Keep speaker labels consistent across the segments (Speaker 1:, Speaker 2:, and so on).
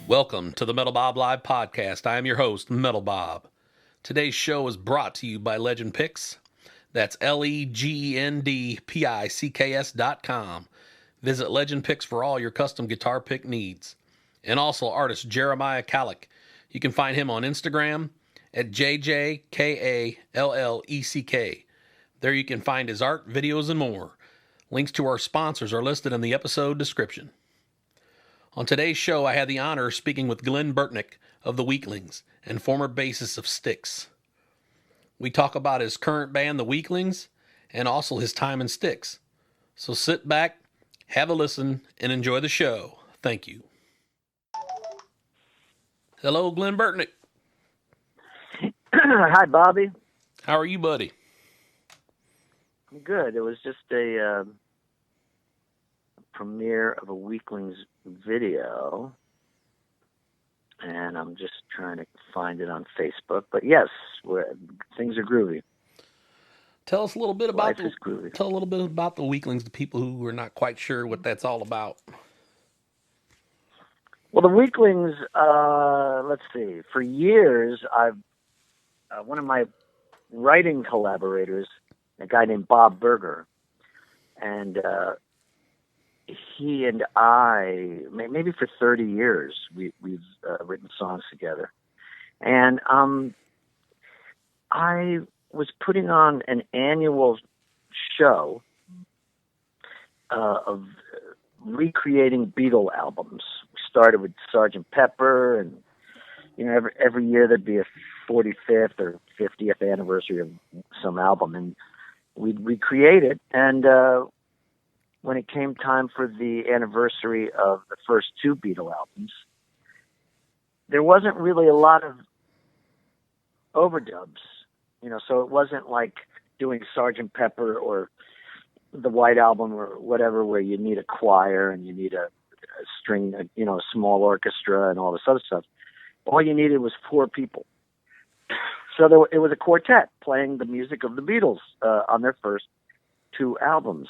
Speaker 1: Welcome to the Metal Bob Live Podcast. I am your host, Metal Bob. Today's show is brought to you by Legend Picks. That's LEGENDPICKS.com. Visit Legend Picks for all your custom guitar pick needs. And also artist Jeremiah Kalleck. You can find him on Instagram at JJKALLECK. There you can find his art, videos, and more. Links to our sponsors are listed in the episode description. On today's show, I had the honor of speaking with Glen Burtnik of the Weeklings and former bassist of Styx. We talk about his current band, the Weeklings, and also his time in Styx. So sit back, have a listen, and enjoy the show. Thank you. Hello, Glen Burtnik.
Speaker 2: Hi, Bobby.
Speaker 1: How are you, buddy?
Speaker 2: I'm good. It was just a premiere of a Weeklings video, and I'm just trying to find it on Facebook. But yes, things are groovy.
Speaker 1: Tell us a little bit about
Speaker 2: Tell
Speaker 1: a little bit about the Weeklings to people who are not quite sure what that's all about.
Speaker 2: Well, the Weeklings, let's see. For years, I've one of my writing collaborators, a guy named Bob Berger, and he and I, maybe for 30 years, we've written songs together. And I was putting on an annual show of recreating Beatle albums. We started with Sgt. Pepper, and every year there'd be a 45th or 50th anniversary of some album, and we'd recreate it. And when it came time for the anniversary of the first two Beatle albums, there wasn't really a lot of overdubs, so it wasn't like doing Sgt. Pepper or the White Album or whatever, where you need a choir and you need a string, a small orchestra and all this other stuff. All you needed was four people. So it was a quartet playing the music of the Beatles on their first two albums.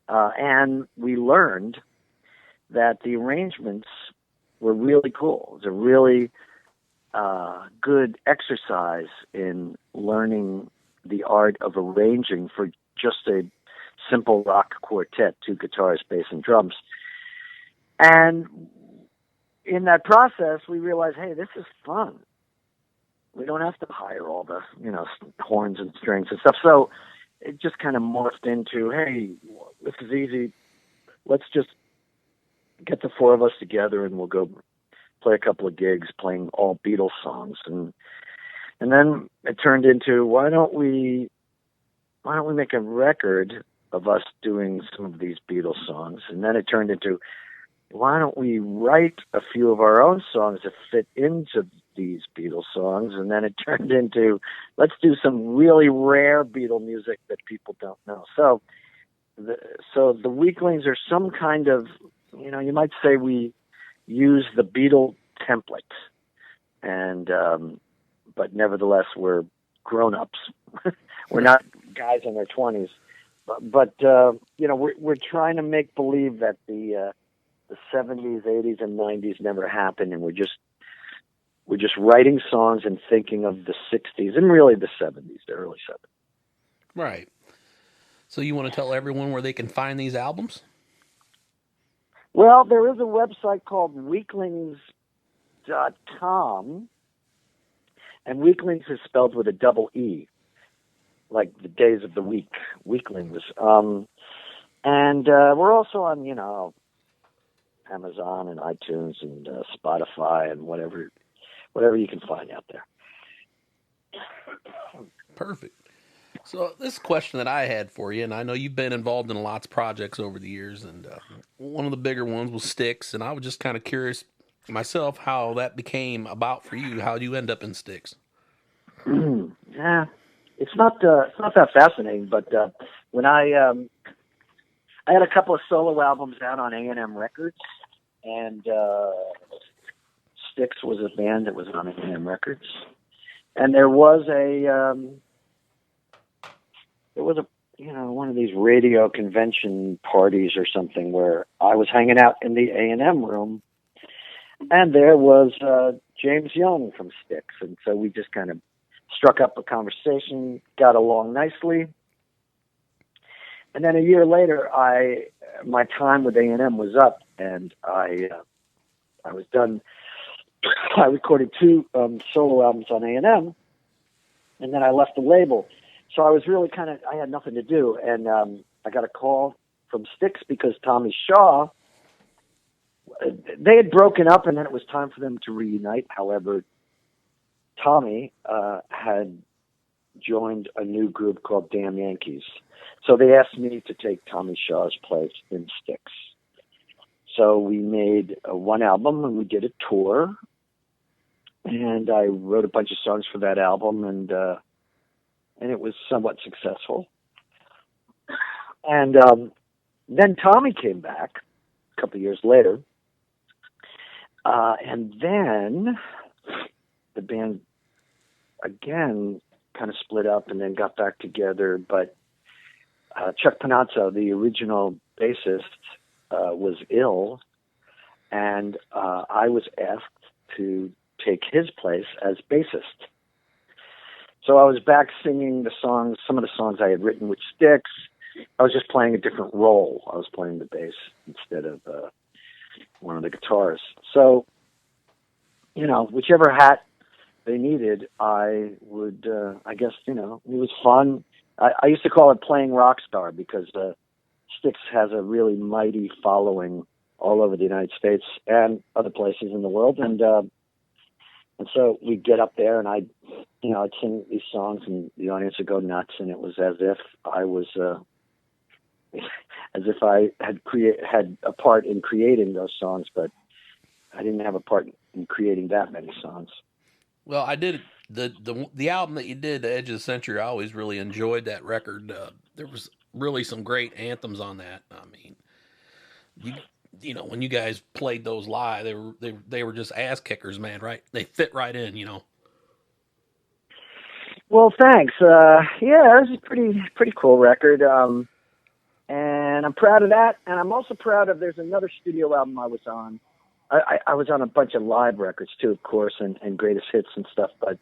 Speaker 2: And we learned that the arrangements were really cool. It was a really good exercise in learning the art of arranging for just a simple rock quartet, two guitars, bass, and drums. And in that process, we realized, hey, this is fun. We don't have to hire all the, horns and strings and stuff. So it just kind of morphed into, hey, this is easy. Let's just get the four of us together and we'll go play a couple of gigs playing all Beatles songs. And then it turned into, why don't we make a record of us doing some of these Beatles songs? And then it turned into, why don't we write a few of our own songs that fit into these Beatles songs? And then it turned into, let's do some really rare Beatle music that people don't know. So the Weeklings are some kind of, you might say we use the Beatle template, and but nevertheless we're grown-ups. We're not guys in their 20s, but we're trying to make believe that the 70s, 80s, and 90s never happened, and we're just writing songs and thinking of the 60s and really the 70s, the early 70s.
Speaker 1: Right. So you want to tell everyone where they can find these albums?
Speaker 2: Well, there is a website called Weeklings.com, and Weeklings is spelled with a double E, like the days of the week, Weeklings. And we're also on, Amazon and iTunes and Spotify and whatever you can find out there.
Speaker 1: Perfect. So this question that I had for you, and I know you've been involved in lots of projects over the years, and one of the bigger ones was Styx, and I was just kind of curious myself how that became about for you. How did you end up in Styx?
Speaker 2: Yeah, it's not that fascinating, but when I had a couple of solo albums out on A&M Records, and Styx was a band that was on A&M Records, and there was one of these radio convention parties or something where I was hanging out in the A&M room And there was James Young from Styx. And so we just kind of struck up a conversation, got along nicely. And then a year later, my time with A&M was up, and I was done. I recorded 2 solo albums on A&M, and then I left the label. So I was really I had nothing to do, and I got a call from Styx because Tommy Shaw, they had broken up, and then it was time for them to reunite. However, Tommy had joined a new group called Damn Yankees. So they asked me to take Tommy Shaw's place in Styx. So we made 1 album, and we did a tour, and I wrote a bunch of songs for that album, and it was somewhat successful. And then Tommy came back a couple of years later, and then the band again kind of split up and then got back together. But Chuck Panazzo, the original bassist, was ill, and I was asked to take his place as bassist. So I was back singing some of the songs I had written with Styx. I was just playing a different role. I was playing the bass instead of one of the guitars. So, whichever hat they needed, I would, I guess, it was fun. I used to call it playing rock star because Styx has a really mighty following all over the United States and other places in the world. And so we'd get up there and I'd sing these songs and the audience would go nuts. And it was as if I was, as if I had a part in creating those songs, but I didn't have a part in creating that many songs.
Speaker 1: Well, I did the album that you did, The Edge of the Century. I always really enjoyed that record. There was really some great anthems on that. I mean, when you guys played those live, they were just ass kickers, man. Right? They fit right in.
Speaker 2: Well, thanks. Yeah, it was a pretty cool record. And I'm proud of that. And I'm also proud of, there's another studio album I was on. I was on a bunch of live records too, of course, and greatest hits and stuff. But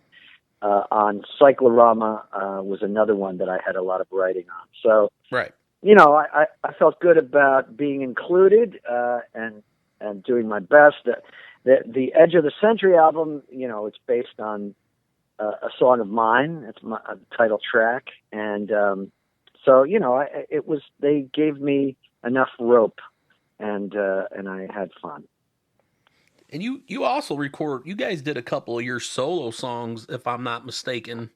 Speaker 2: on Cyclorama was another one that I had a lot of writing on. So,
Speaker 1: right.
Speaker 2: I felt good about being included and doing my best. The Edge of the Century album, it's based on a song of mine. It's my title track, and so it was. They gave me enough rope, and I had fun.
Speaker 1: And you also you guys did a couple of your solo songs, if I'm not mistaken,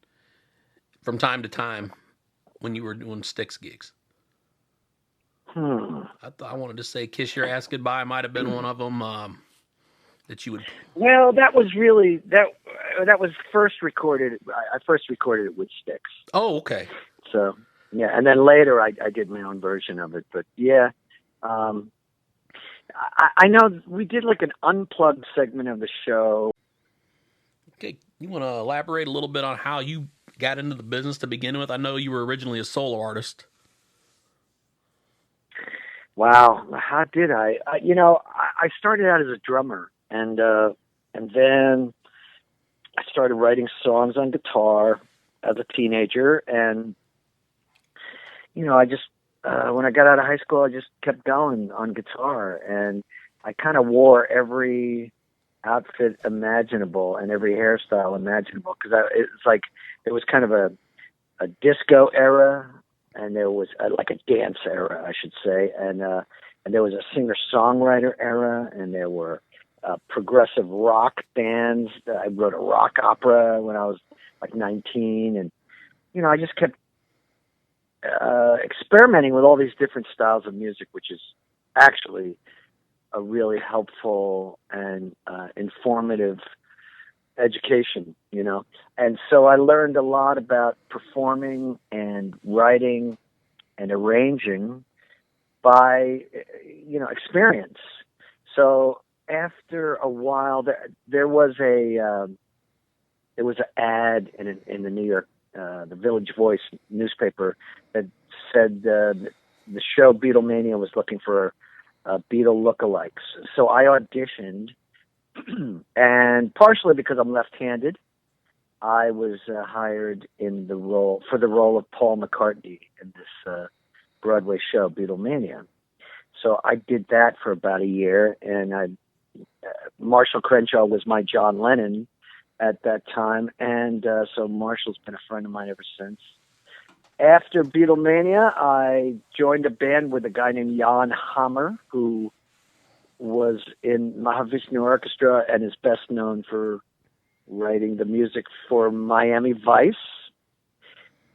Speaker 1: from time to time when you were doing Styx gigs. I wanted to say Kiss Your Ass Goodbye might have been one of them that you would.
Speaker 2: Well, that was really, that was first recorded. I first recorded it with Styx.
Speaker 1: Oh, okay.
Speaker 2: So, yeah. And then later I did my own version of it. But yeah, I know we did like an unplugged segment of the show.
Speaker 1: Okay, you want to elaborate a little bit on how you got into the business to begin with? I know you were originally a solo artist.
Speaker 2: Wow, how did I? I started out as a drummer, and then I started writing songs on guitar as a teenager, and I just when I got out of high school, I just kept going on guitar, and I kind of wore every outfit imaginable and every hairstyle imaginable because it's like there was kind of a disco era, and there was like a dance era, I should say, and there was a singer-songwriter era, and there were progressive rock bands. I wrote a rock opera when I was like 19, and I just kept experimenting with all these different styles of music, which is actually a really helpful and informative education, And so I learned a lot about performing and writing and arranging by, experience. So after a while, there was an ad in the New York, the Village Voice newspaper that said the show Beatlemania was looking for Beatle lookalikes. So I auditioned And partially because I'm left-handed, I was hired in the role of Paul McCartney in this Broadway show, Beatlemania. So I did that for about a year, and Marshall Crenshaw was my John Lennon at that time, and so Marshall's been a friend of mine ever since. After Beatlemania, I joined a band with a guy named Jan Hammer, who was in Mahavishnu Orchestra and is best known for writing the music for Miami Vice.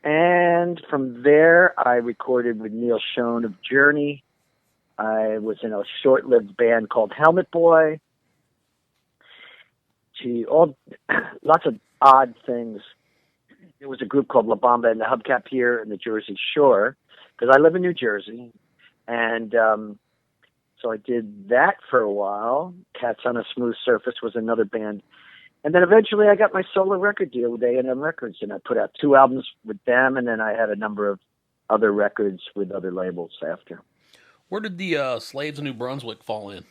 Speaker 2: And from there, I recorded with Neil Schon of Journey. I was in a short-lived band called Helmet Boy. Lots of odd things. There was a group called La Bamba and the Hubcap here in the Jersey Shore, because I live in New Jersey. And so I did that for a while. Cats on a Smooth Surface was another band. And then eventually I got my solo record deal with A&M Records, and I put out 2 albums with them, and then I had a number of other records with other labels after.
Speaker 1: Where did the Slaves of New Brunswick fall in?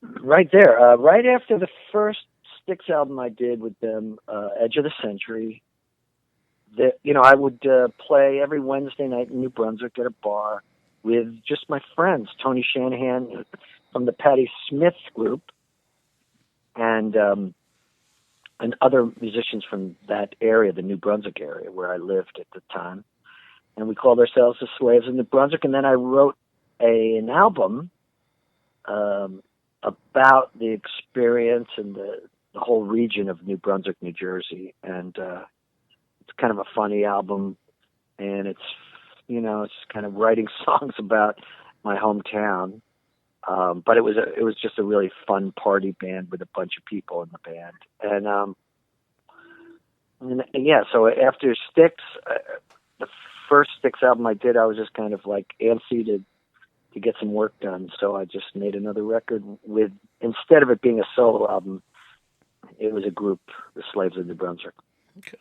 Speaker 2: Right there. Right after the first Styx album I did with them, Edge of the Century, I would play every Wednesday night in New Brunswick at a bar with just my friends, Tony Shanahan from the Patti Smith group, and other musicians from that area, the New Brunswick area where I lived at the time. And we called ourselves the Slaves of New Brunswick. And then I wrote an album about the experience and the whole region of New Brunswick, New Jersey. And it's kind of a funny album. And it's kind of writing songs about my hometown. But it was just a really fun party band with a bunch of people in the band. And yeah, so after Styx, the first Styx album I did, I was just kind of like antsy to get some work done. So I just made another record with, instead of it being a solo album, it was a group, the Slaves of New Brunswick.
Speaker 1: Okay.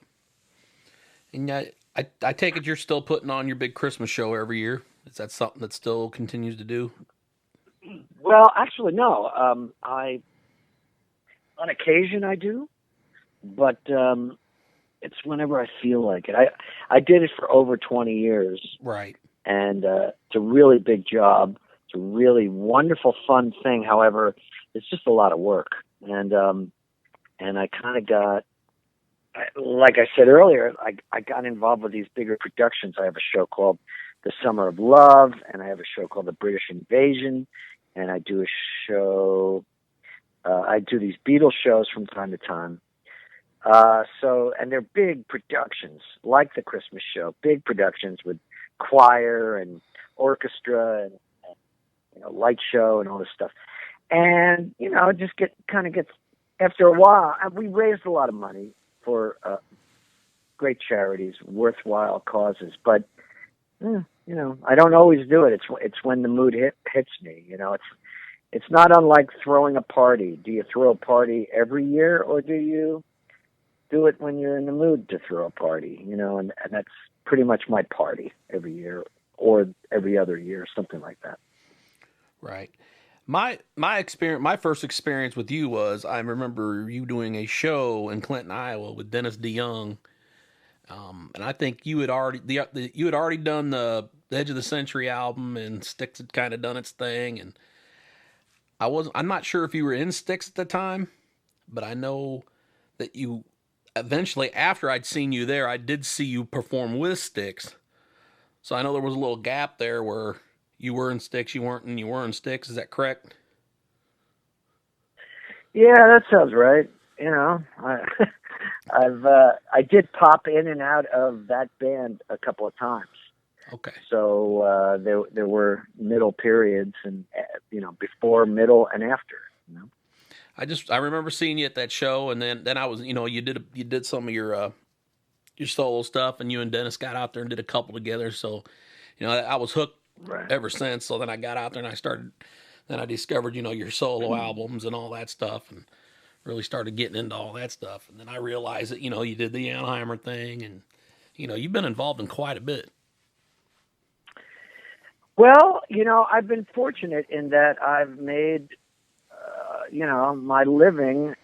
Speaker 1: And I take it you're still putting on your big Christmas show every year. Is that something that still continues to do?
Speaker 2: Well, actually, no. On occasion I do, but it's whenever I feel like it. I did it for over 20 years.
Speaker 1: Right.
Speaker 2: And it's a really big job. It's a really wonderful, fun thing. However, it's just a lot of work. And I kind of got, like I said earlier, I got involved with these bigger productions. I have a show called The Summer of Love, and I have a show called The British Invasion, and I do a show, I do these Beatles shows from time to time. And they're big productions, like the Christmas show, big productions with choir and orchestra and light show and all this stuff. And, it just gets, after a while, we raised a lot of money for great charities, worthwhile causes, but I don't always do it. It's when the mood hits me. It's not unlike throwing a party. Do you throw a party every year, or do you do it when you're in the mood to throw a party? And that's pretty much my party every year, or every other year, something like that.
Speaker 1: Right. My first experience with you was, I remember you doing a show in Clinton, Iowa with Dennis DeYoung. And I think you had already done the Edge of the Century album, and Styx had kind of done its thing. And I'm not sure if you were in Styx at the time, but I know that you eventually, after I'd seen you there, I did see you perform with Styx. So I know there was a little gap there where you were in Styx, you weren't in Styx. Is that correct?
Speaker 2: Yeah, that sounds right. I did pop in and out of that band a couple of times.
Speaker 1: Okay.
Speaker 2: So there were middle periods, and before, middle, and after.
Speaker 1: I remember seeing you at that show, and then I was, you did some of your solo stuff, and you and Dennis got out there and did a couple together. So, I was hooked ever since. So then I got out there and I discovered, your solo albums and all that stuff, and really started getting into all that stuff. And then I realized that, you did the Anheimer thing, and, you've been involved in quite a bit.
Speaker 2: Well, I've been fortunate in that I've made, my living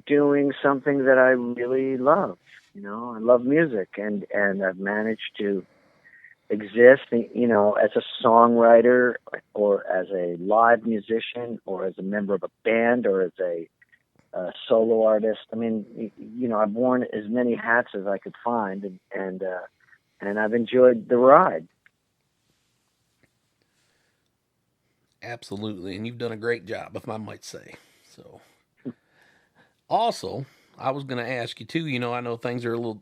Speaker 2: doing something that I really love. I love music, and I've managed to exist, as a songwriter or as a live musician or as a member of a band or as a solo artist. I mean, I've worn as many hats as I could find, and I've enjoyed the ride.
Speaker 1: Absolutely, and you've done a great job, if I might say. So, also, I was going to ask you too. I know things are a little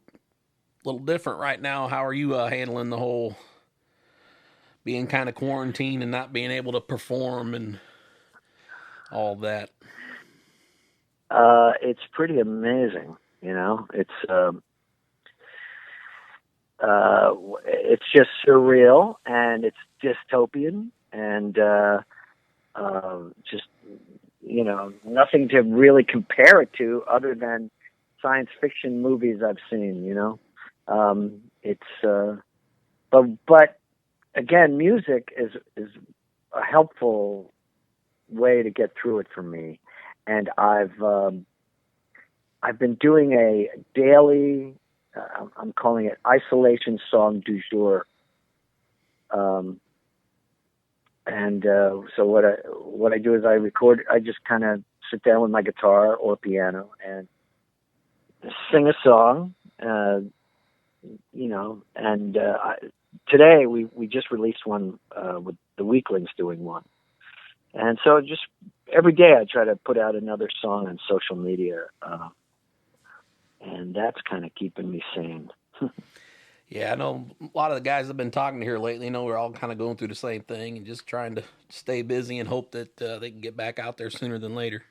Speaker 1: different right now. How are you handling the whole being kind of quarantined and not being able to perform and all that?
Speaker 2: It's pretty amazing. It's just surreal and it's dystopian and just nothing to really compare it to other than science fiction movies I've seen. It's but again, music is a helpful way to get through it for me, and I've been doing a daily. I'm calling it isolation song du jour. So what I do is I record. I just kind of sit down with my guitar or piano and sing a song. Today we just released one with the Weeklings doing one, and so just every day I try to put out another song on social media, and that's kind of keeping me sane.
Speaker 1: Yeah, I know a lot of the guys I've been talking to here lately. We're all kind of going through the same thing and just trying to stay busy and hope that they can get back out there sooner than later.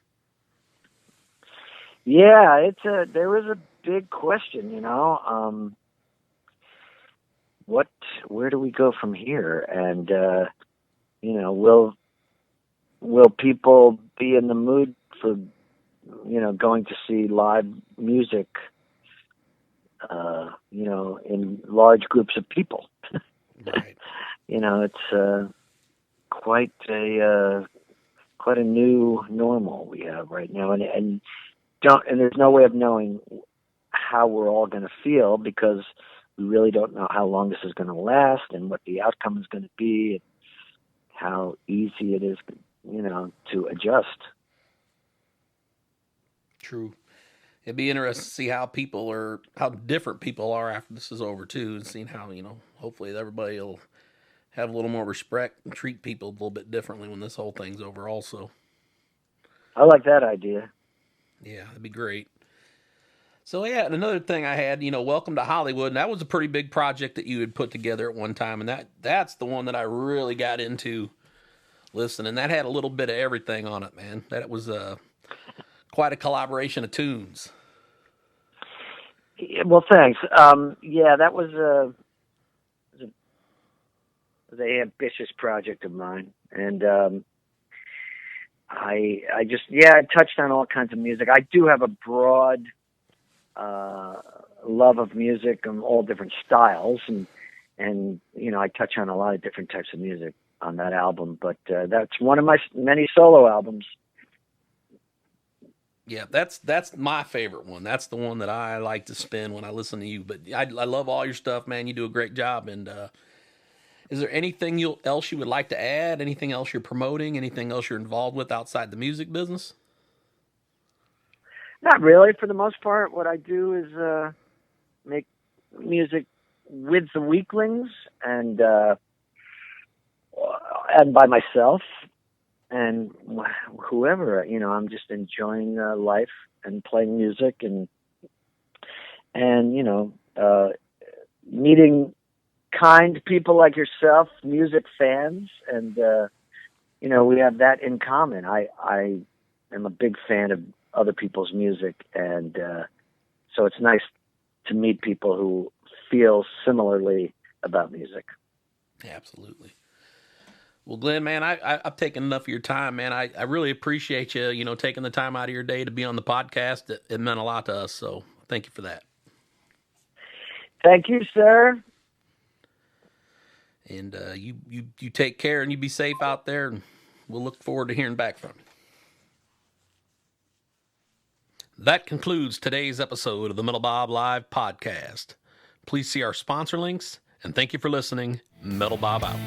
Speaker 2: Yeah, there is a big question, where do we go from here? And will people be in the mood for going to see live music in large groups of people?
Speaker 1: Right.
Speaker 2: It's quite a new normal we have right now, and there's no way of knowing how we're all going to feel because we really don't know how long this is going to last and what the outcome is going to be and how easy it is, to adjust.
Speaker 1: True. It'd be interesting to see how different people are after this is over too, and seeing how hopefully everybody will have a little more respect and treat people a little bit differently when this whole thing's over. Also,
Speaker 2: I like that idea.
Speaker 1: yeah, that'd be great. So yeah, and another thing I had, Welcome to Hollywood, and that was a pretty big project that you had put together at one time, and that's the one that I really got into listening. That had a little bit of everything on it, man. That was quite a collaboration of tunes.
Speaker 2: Yeah, well, thanks. Yeah, that was an ambitious project of mine, and I just I touched on all kinds of music. I do have a broad love of music and all different styles, and I touch on a lot of different types of music on that album. But that's one of my many solo albums.
Speaker 1: Yeah, that's my favorite one. That's the one that I like to spin when I listen to you. But I love all your stuff, man. You do a great job. And is there anything else you would like to add? Anything else you're promoting? Anything else you're involved with outside the music business?
Speaker 2: Not really. For the most part, what I do is make music with the Weeklings and by myself and whoever. I'm just enjoying life and playing music and meeting kind people like yourself, music fans, and we have that in common. I am a big fan of other people's music, and so it's nice to meet people who feel similarly about music.
Speaker 1: Absolutely. Well, Glenn, man, I've taken enough of your time, man. I really appreciate you, taking the time out of your day to be on the podcast. It meant a lot to us, so thank you for that.
Speaker 2: Thank you, sir.
Speaker 1: And you take care and you be safe out there, and we'll look forward to hearing back from you. That concludes today's episode of the Metal Bob Live podcast. Please see our sponsor links, and thank you for listening. Metal Bob out.